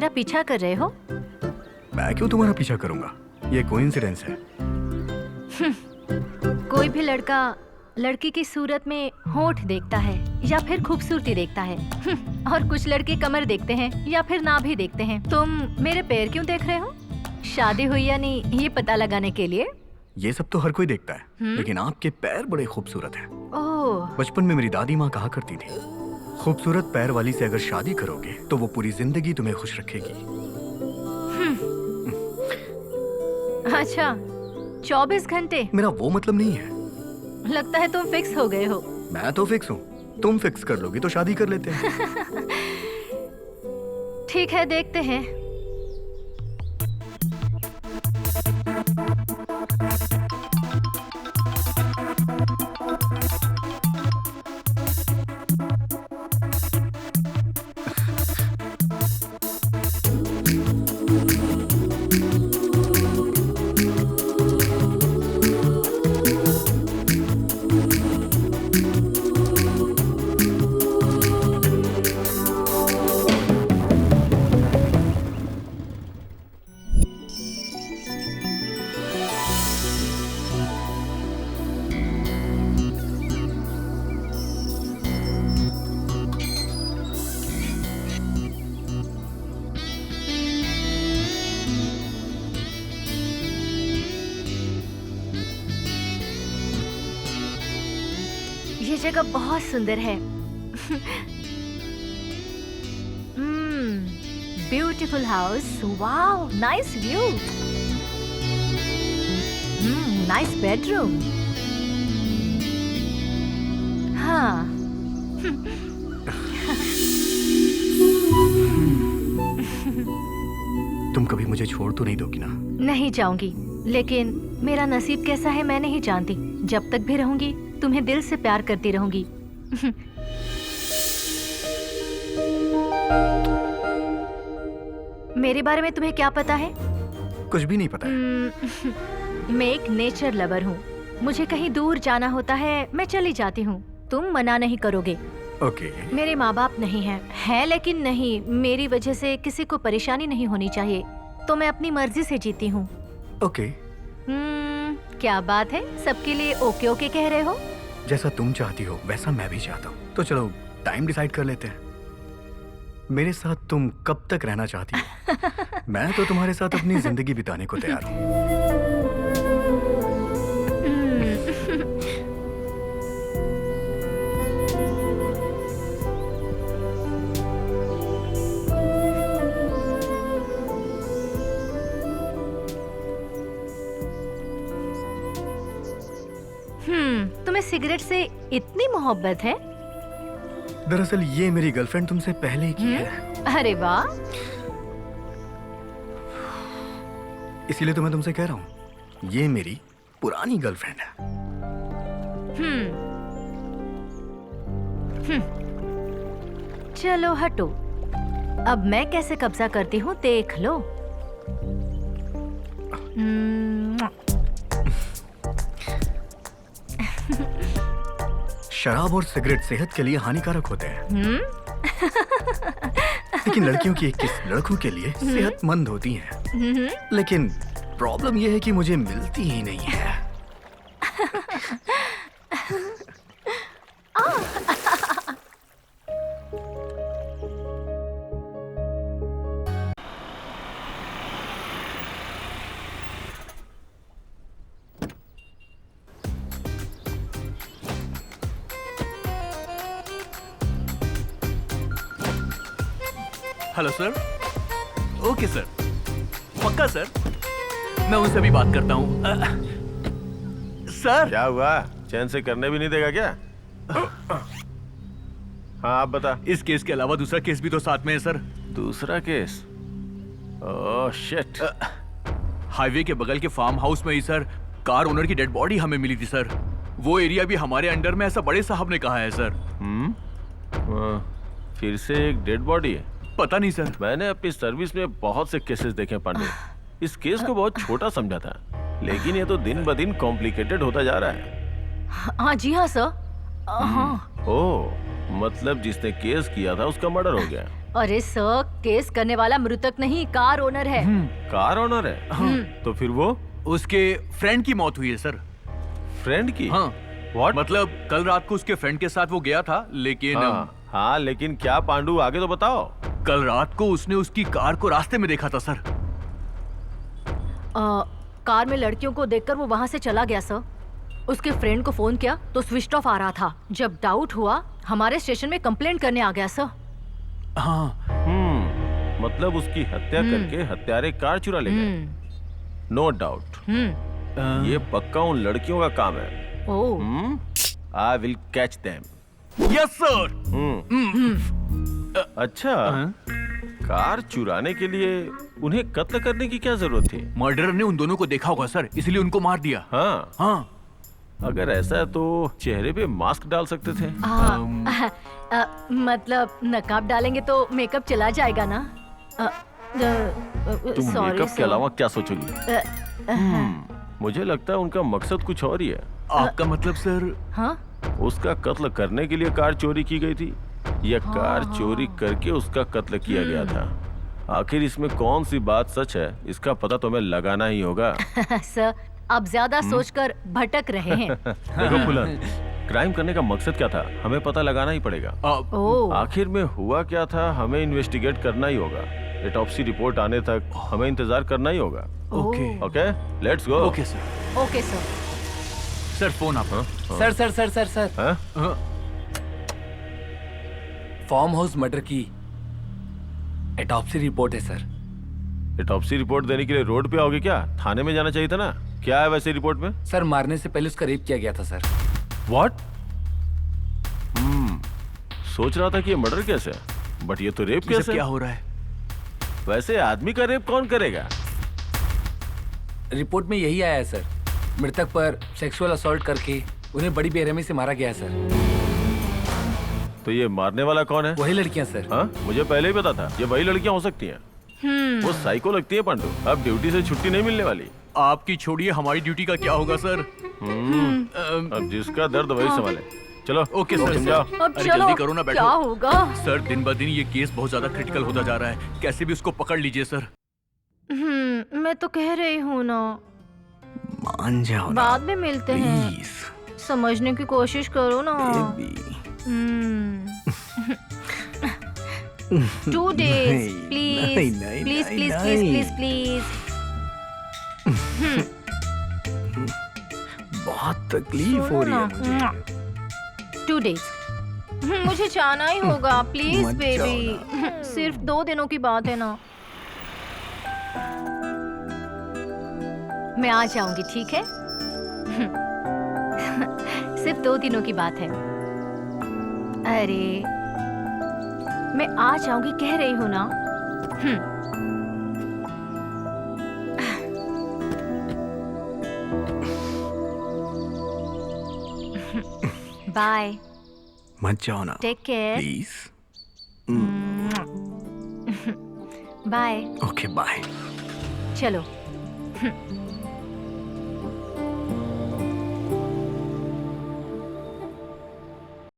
मेरा पीछा कर रहे हो? मैं क्यों तुम्हारा पीछा करूंगा? ये कोइंसिडेंस है। कोई भी लड़का लड़की की सूरत में होंठ देखता है या फिर खूबसूरती देखता है और कुछ लड़के कमर देखते हैं या फिर नाभि देखते हैं। तुम मेरे पैर क्यों देख रहे हो? शादी हुई या नहीं ये पता लगाने के लिए? ये सब तो हर कोई देखता है, लेकिन आपके पैर बड़े खूबसूरत हैं। ओह, बचपन में मेरी दादी माँ कहा करती थी, खूबसूरत पैर वाली से अगर शादी करोगे तो वो पूरी जिंदगी तुम्हें खुश रखेगी। अच्छा, 24 घंटे? मेरा वो मतलब नहीं है। लगता है तुम फिक्स हो गए हो। मैं तो फिक्स हूँ। तुम फिक्स कर लोगी तो शादी कर लेते हैं। ठीक है, देखते हैं। ये जगह बहुत सुंदर है। Beautiful house, wow, nice view, nice bedroom. हाँ। तुम कभी मुझे छोड़ तो नहीं दोगी ना? नहीं जाऊंगी, लेकिन मेरा नसीब कैसा है मैं नहीं जानती। जब तक भी रहूंगी तुम्हें दिल से प्यार करती रहूंगी। मेरे बारे में तुम्हें क्या पता है? कुछ भी नहीं पता है। मैं एक नेचर लवर हूँ। मुझे कहीं दूर जाना होता है मैं चली जाती हूँ। तुम मना नहीं करोगे? ओके। मेरे माँ बाप नहीं हैं, लेकिन नहीं, मेरी वजह से किसी को परेशानी नहीं होनी चाहिए, तो मैं अपनी मर्जी से जीती हूँ। ओके। क्या बात है, सबके लिए ओके ओके कह रहे हो? जैसा तुम चाहती हो वैसा मैं भी चाहता हूँ। तो चलो टाइम डिसाइड कर लेते हैं। मेरे साथ तुम कब तक रहना चाहती हो? मैं तो तुम्हारे साथ अपनी जिंदगी बिताने को तैयार हूँ। तुम्हें सिगरेट से इतनी मोहब्बत है? दरअसल ये मेरी गर्लफ्रेंड तुमसे पहले ही की है। अरे वाह। इसीलिए तो मैं तुमसे कह रहा हूँ, ये मेरी पुरानी गर्लफ्रेंड है। चलो हटो, अब मैं कैसे कब्जा करती हूँ देख लो। शराब और सिगरेट सेहत के लिए हानिकारक होते हैं। लेकिन लड़कियों की 21 लड़कों के लिए सेहतमंद होती हैं। लेकिन प्रॉब्लम यह है कि मुझे मिलती ही नहीं है। Hello sir. ओके सर, पक्का सर, मैं उनसे भी बात करता हूँ। सर। क्या हुआ, चैन से करने भी नहीं देगा क्या? हाँ आप बता। इस केस के अलावा दूसरा केस भी तो साथ में है सर। दूसरा केस? Oh shit. हाईवे के बगल के फार्म हाउस में ही सर कार ओनर की डेड बॉडी हमें मिली थी सर। वो एरिया भी हमारे अंडर में, ऐसा बड़े साहब ने कहा है सर। फिर से एक डेड बॉडी है? पता नहीं सर। मैंने अपनी सर्विस में बहुत से केसेस देखे पांडे। इस केस को बहुत छोटा समझा था, लेकिन ये तो दिन ब दिन कॉम्प्लिकेटेड होता जा रहा है। हाँ जी हाँ सर। हाँ। ओह, मतलब जिसने केस किया था उसका मर्डर हो गया। अरे सर, केस करने वाला मृतक नहीं, कार ओनर है। कार ओनर है? तो फिर वो उसके फ्रेंड की मौत हुई है सर। फ्रेंड की? हाँ। What? मतलब कल रात को उसके फ्रेंड के साथ वो गया था, लेकिन हाँ, लेकिन क्या पांडु, आगे तो बताओ। कल रात को उसने उसकी कार को रास्ते में देखा था सर। कार में लड़कियों को देखकर वो वहाँ से चला गया सर। उसके फ्रेंड को फोन किया तो स्विच ऑफ आ रहा था। जब डाउट हुआ हमारे स्टेशन में कंप्लेंट करने आ गया सर। हाँ। मतलब उसकी हत्या करके हत्यारे कार चुरा ले गए। नो डाउट, ये पक्का उन लड़कियों का काम है। I will catch them. Yes sir. अच्छा, कार चुराने के लिए उन्हें कत्ल करने की क्या जरूरत थी? मर्डरर ने उन दोनों को देखा होगा सर, इसलिए उनको मार दिया। हाँ हाँ। अगर ऐसा है तो चेहरे पे मास्क डाल सकते थे। मतलब नकाब डालेंगे तो मेकअप चला जाएगा ना। तुम मेकअप के अलावा क्या सोचोगी? मुझे लगता है उनका मकसद कुछ और ही है। आपका मतलब सर? हाँ? उसका कत्ल करने के लिए कार चोरी की गई थी या कार चोरी करके उसका कत्ल किया गया था? आखिर इसमें कौन सी बात सच है, इसका पता तो हमें लगाना ही होगा। सर, आप ज्यादा सोचकर भटक रहे हैं। देखो फुलन, क्राइम करने का मकसद क्या था हमें पता लगाना ही पड़ेगा। आखिर में हुआ क्या था हमें इन्वेस्टिगेट करना ही होगा। ऑटोप्सी रिपोर्ट आने तक हमें इंतजार करना ही होगा। Okay okay, let's go. Okay sir. Okay sir. Sir phone आप। Sir sir sir sir sir हाँ? फार्म हाउस मर्डर की ऑटोप्सी रिपोर्ट है सर। ऑटोप्सी रिपोर्ट देने के लिए रोड पे आओगे क्या? थाने में जाना चाहिए था ना। क्या है वैसे रिपोर्ट में? सर, मारने से पहले उसका रेप किया गया था सर। व्हाट? सोच रहा था कि ये मर्डर कैसे है, बट ये तो रेप कैसे? क्या हो रहा है? वैसे आदमी का रेप कौन करेगा? रिपोर्ट में यही आया है सर। मृतक पर सेक्सुअल असॉल्ट करके उन्हें बड़ी बेरहमी से मारा गया है सर। तो ये मारने वाला कौन है? वही लड़कियां सर। हाँ, मुझे पहले ही पता था ये वही लड़कियां हो सकती हैं। वो साइको लगती है पांडु। अब ड्यूटी से छुट्टी नहीं मिलने वाली। आपकी छोड़िए, हमारी ड्यूटी का क्या होगा सर? अब जिसका दर्द वही संभाले। चलो। Okay sir. समझाओ। अब अरे चलो, जल्दी करो ना, बैठो। क्या होगा? सर दिन ब दिन ये केस बहुत ज्यादा क्रिटिकल होता जा रहा है, कैसे भी उसको पकड़ लीजिए सर। मैं तो कह रही हूँ ना, मान जाओ ना बाद में मिलते हैं। प्लीज समझने की कोशिश करो ना। बेबी। 2 days, नहीं, please, नहीं, please, नहीं, please, नहीं। please, please, please. बहुत तकलीफ हो रही है मुझे। 2 days. मुझे जाना ही होगा, प्लीज मत जाओ बेबी। सिर्फ 2 दिनों की बात है ना। मैं आ जाऊंगी, ठीक है? सिर्फ 2 दिनों की बात है। अरे, मैं आ जाऊंगी कह रही हूँ ना। बाय। मत जाओ ना take care. Please. Bye. Okay bye. चलो।